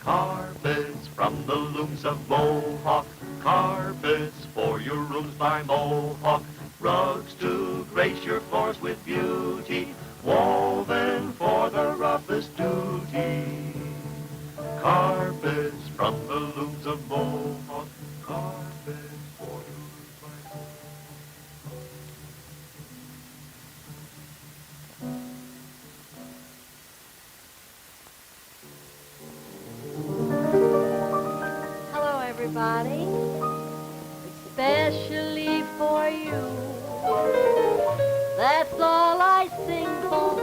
Carpets from the looms of Mohawk, carpets for your rooms by Mohawk, rugs to grace your floors with beauty, woven for the roughest duty. Carpets from the looms of Mohawk, carpets for your rooms by Mohawk. Everybody, especially for you. That's all I sing for,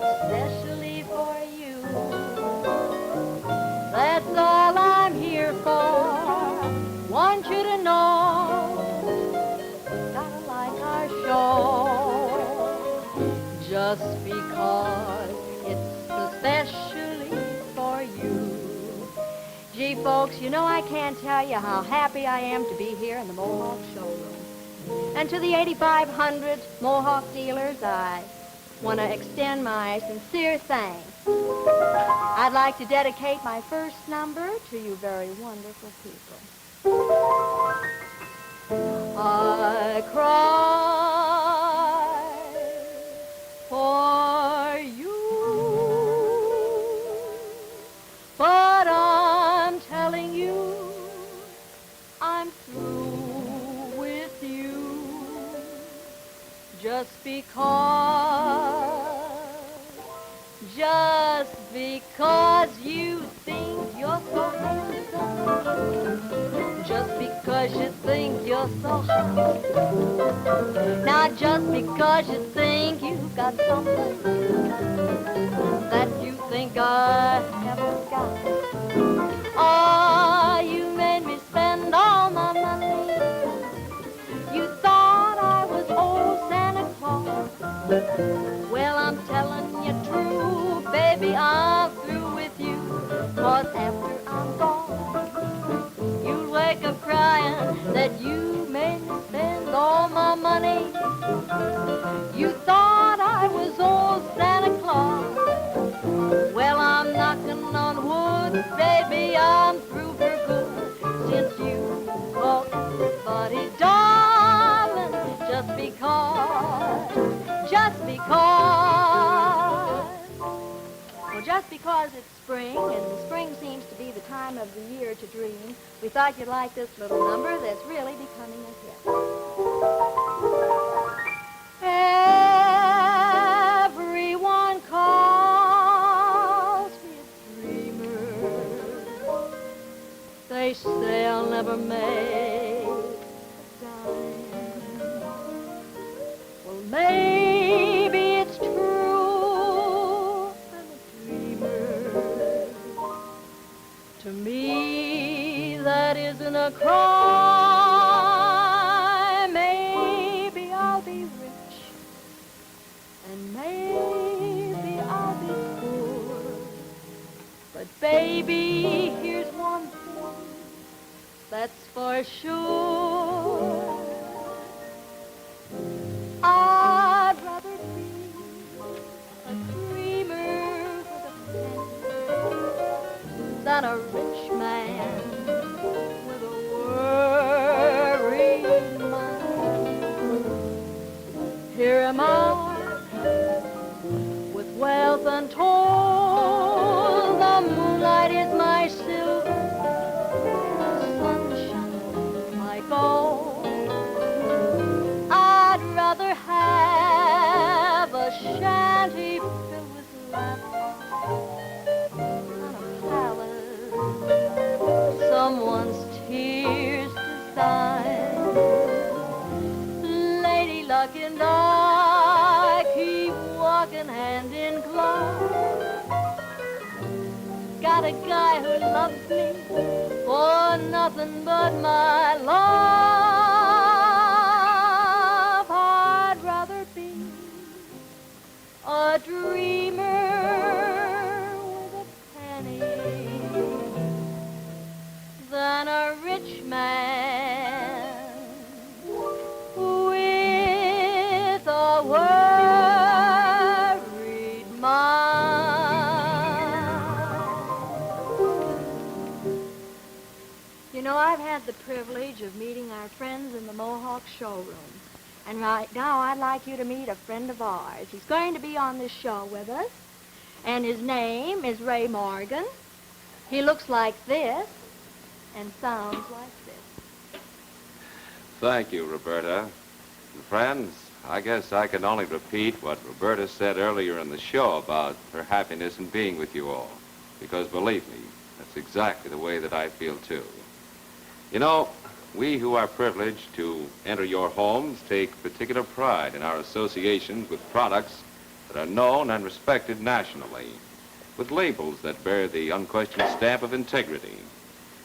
especially for you. That's all I'm here for. Want you to know, gotta like our show, just because it's especially for you. Gee, folks, you know I can't tell you how happy I am to be here in the Mohawk Showroom. And to the 8,500 Mohawk dealers, I want to extend my sincere thanks. I'd like to dedicate my first number to you very wonderful people. I cry for you, but I'm telling you, I'm through with you, just because you think you're so handsome, just because you think you're so hot, now just because you think you've got something that you think I haven't got. Oh, you made me spend all my money. You thought I was old Santa Claus. Well, I'm telling you true, baby, I'm through with you. 'Cause after I'm gone, you'll wake up crying that you made me spend all my money. You thought I was old Santa Claus. Well, I'm knocking on wood, baby, I'm through for good. Since you called everybody darling, just because it's spring, and spring seems to be the time of the year to dream, we thought you'd like this little number that's really becoming a hit. Everyone calls me a dreamer. They say I'll never make a dime. Well, maybe it's true, I'm a dreamer. To me, that isn't a crime. Maybe I'll be rich, and maybe I'll be poor. But baby, here's one thing that's for sure. I'd rather be a dreamer with a pen than a rich man with a worried mind. Here am I, with wealth untold. The moonlight is my silver, sunshine my gold. I'd rather have a shanty filled with laughter than a palace someone's tears to sign. Lady Luck and I keep walking hand in glove. Got a guy who loves me for nothing but my love. I'd rather be a dreamer with a penny than a rich man with a worried mind. had the privilege of meeting our friends in the Mohawk Showroom. And right now, I'd like you to meet a friend of ours. He's going to be on this show with us. And his name is Ray Morgan. He looks like this and sounds like this. Thank you, Roberta. And friends, I guess I can only repeat what Roberta said earlier in the show about her happiness in being with you all. Because believe me, that's exactly the way that I feel too. You know, we who are privileged to enter your homes take particular pride in our associations with products that are known and respected nationally, with labels that bear the unquestioned stamp of integrity.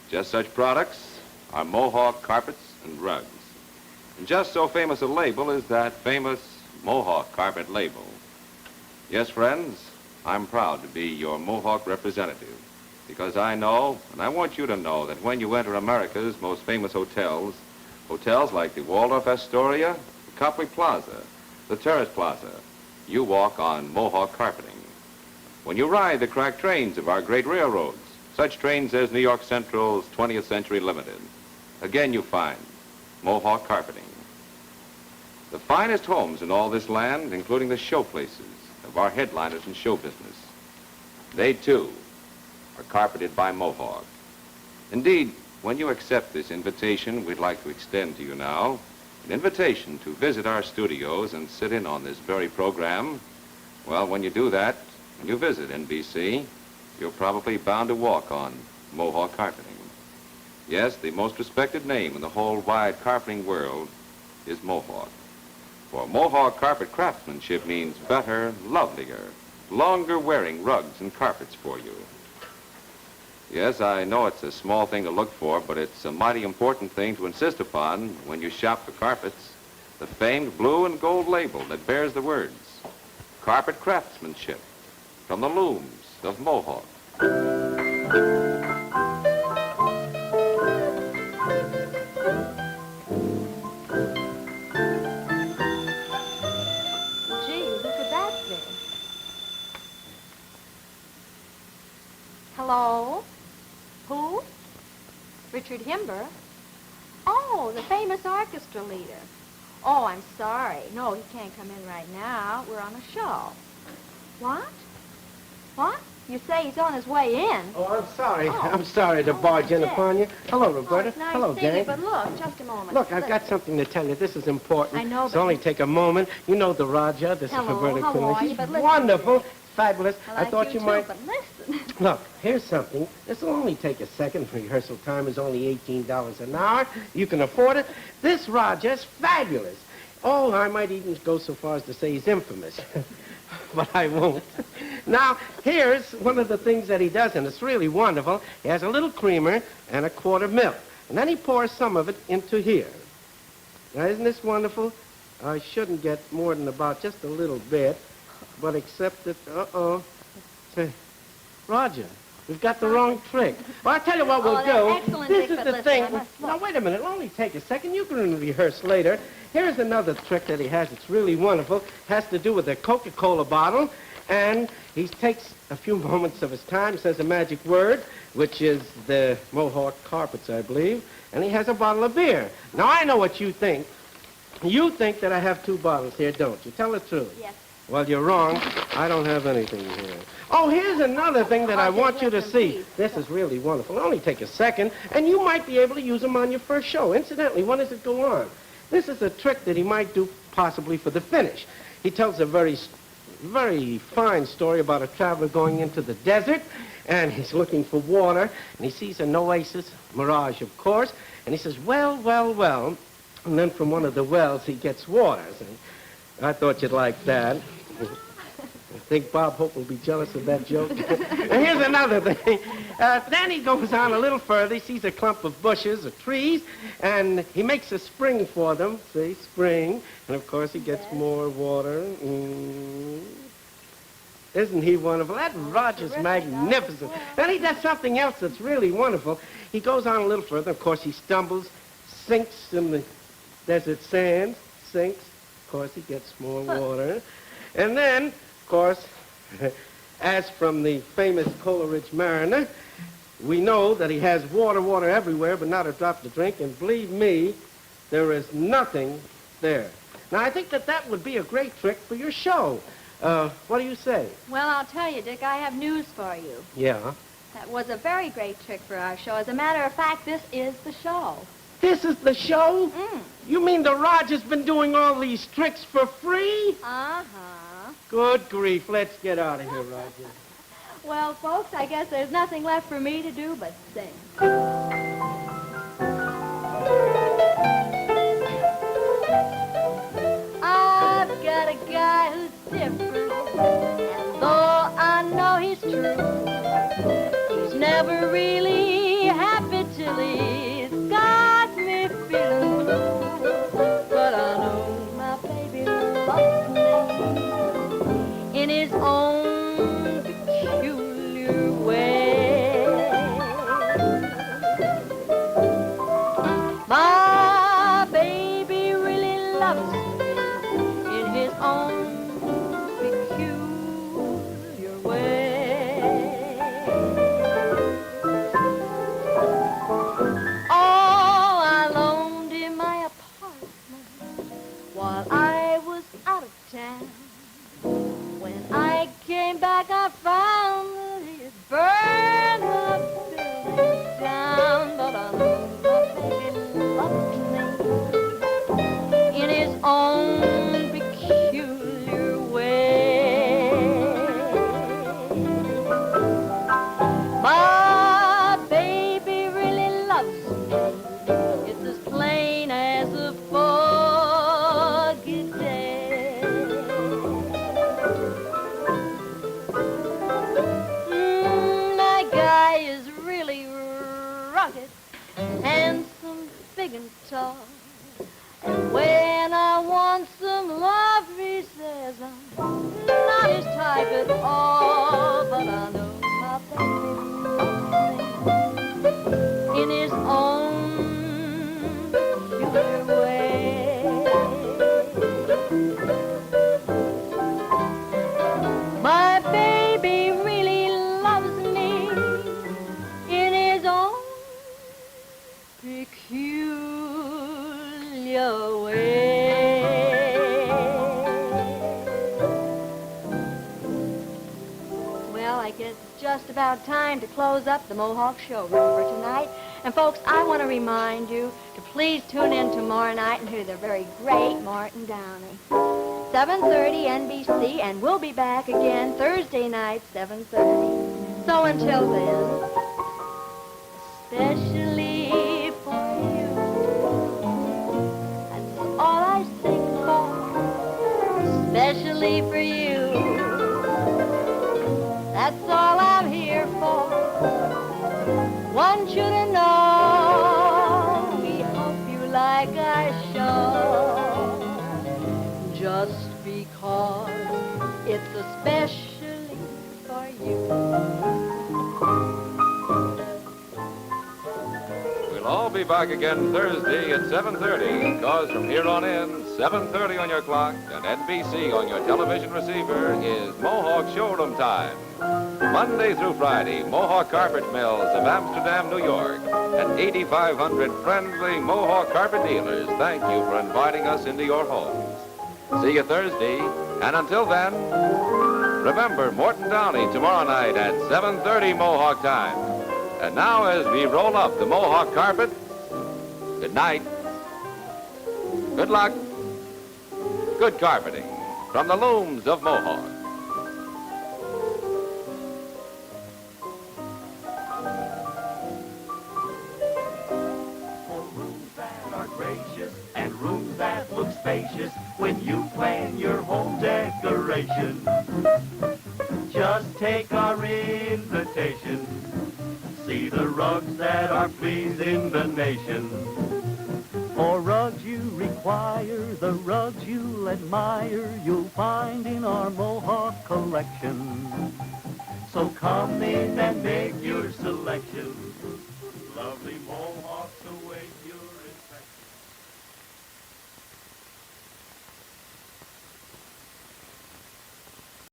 Just such products are Mohawk carpets and rugs. And just so famous a label is that famous Mohawk carpet label. Yes, friends, I'm proud to be your Mohawk representative, because I know, and I want you to know, that when you enter America's most famous hotels, hotels like the Waldorf Astoria, the Copley Plaza, the Terrace Plaza, you walk on Mohawk carpeting. When you ride the cracked trains of our great railroads, such trains as New York Central's 20th Century Limited, again you find Mohawk carpeting. The finest homes in all this land, including the showplaces of our headliners in show business, they too are carpeted by Mohawk. Indeed, when you accept this invitation we'd like to extend to you now, an invitation to visit our studios and sit in on this very program, well, when you do that, when you visit NBC, you're probably bound to walk on Mohawk carpeting. Yes, the most respected name in the whole wide carpeting world is Mohawk. For Mohawk carpet craftsmanship means better, lovelier, longer wearing rugs and carpets for you. Yes, I know it's a small thing to look for, but it's a mighty important thing to insist upon when you shop for carpets. The famed blue and gold label that bears the words, carpet craftsmanship from the looms of Mohawk. Gee, who could that be? Hello? Who? Richard Himber? Oh, the famous orchestra leader. Oh, I'm sorry. No, he can't come in right now. We're on a show. What? What? You say he's on his way in? Oh, I'm sorry. Oh. I'm sorry to Oh, barge in that's it. upon you. Hello, Oh, Roberta. it's nice Hello, seeing you, gang. but look, just a moment. Look, I've got Listen. something to tell you. This is important. I know, It's but- only take a moment. You know the Raja. This Hello, is Roberta how Quinlan. are you? She's But listen, wonderful, dear. fabulous. I like thought you too, might. but listen. Look, here's something. This will only take a second. Rehearsal time is only $18 an hour. You can afford it. This Raja is fabulous. Oh, I might even go so far as to say he's infamous. But I won't. Now, here's one of the things that he does, and it's really wonderful. He has a little creamer and a quart of milk. And then he pours some of it into here. Now, isn't this wonderful? I shouldn't get more than about just a little bit, but except that, Say, Roger, we've got the wrong trick. Well, I'll tell you what we'll Oh, do. that's excellent, This Dick, is but the listen, thing. I must look. Now, wait a minute. It'll only take a second. You can rehearse later. Here's another trick that he has. It's really wonderful. Has to do with a Coca-Cola bottle. And he takes a few moments of his time, says a magic word, which is the Mohawk carpets, I believe. And he has a bottle of beer. Now, I know what you think. You think that I have two bottles here, don't you? Tell the truth. Yes. Well, you're wrong. I don't have anything here. Oh, here's another thing that I want you to listen, see. please. This is really wonderful. It'll only take a second, and you might be able to use them on your first show. Incidentally, when does it go on? This is a trick that he might do possibly for the finish. He tells a very fine story about a traveler going into the desert, and he's looking for water, and he sees an oasis, mirage, of course, and he says, well, well, well, and then from one of the wells he gets water. And I thought you'd like that. I think Bob Hope will be jealous of that joke. And here's another thing. Then he goes on a little further. He sees a clump of bushes or trees, and he makes a spring for them. See, spring. And, of course, he gets more water. Isn't he wonderful? That Roger's terrific. magnificent. Then he does something else that's really wonderful. He goes on a little further. Of course, he stumbles, sinks in the desert sand, sinks. Of course, he gets more water. And then, of course, as from the famous Coleridge Mariner, We know that he has water everywhere, but not a drop to drink, and believe me, there is nothing there. Now, I think that would be a great trick for your show. What do you say? Well, I'll tell you, Dick, I have news for you. Yeah? That was a very great trick for our show. As a matter of fact, this is the show. This is the show? Mm. You mean the Roger's been doing all these tricks for free? Uh-huh. Good grief, let's get out of here, Roger. Well, folks, I guess there's nothing left for me to do but sing. I've got a guy who's different, and though I know he's true, he's never really happy till he's got me feeling blue. But I know my baby loves me in his own peculiar way. My baby really loves me in his own peculiar way. Oh, I loaned him my apartment while I was out of town. When I came back, I found that he had burned the building down. But I know my baby loves me in his own peculiar way. My baby really loves me. It's as plain as a foggy day. My guy is really rugged, handsome, big and tall. And when I want some love, he says I'm not his type at all. But I know my baby loves me in his own peculiar way. My baby really loves me in his own peculiar way. Well, I guess it's just about time to close up the Mohawk Showroom for tonight. And folks, I want to remind you to please tune in tomorrow night and hear the very great Martin Downey. 7:30 NBC, and we'll be back again Thursday night, 7:30. So until then, especially for you, that's all I sing for, especially for you. That's all I'm here for. Want you to know we hope you like our show, just because it's especially for you. We'll all be back again Thursday at 7:30, because from here on in, 7:30 on your clock and NBC on your television receiver is Mohawk Showroom time. Monday through Friday, Mohawk Carpet Mills of Amsterdam, New York, and 8,500 friendly Mohawk carpet dealers thank you for inviting us into your homes. See you Thursday, and until then, remember Morton Downey tomorrow night at 7:30 Mohawk time. And now as we roll up the Mohawk carpet, good night, good luck, good carpeting from the looms of Mohawk. Rooms that are gracious and rooms that look spacious when you plan your home decoration. Just take our invitation. See the rugs that are pleasing the nation. For rugs you require, the rugs you'll admire, you'll find in our Mohawk collection. So come in and make your selection. Lovely Mohawks await your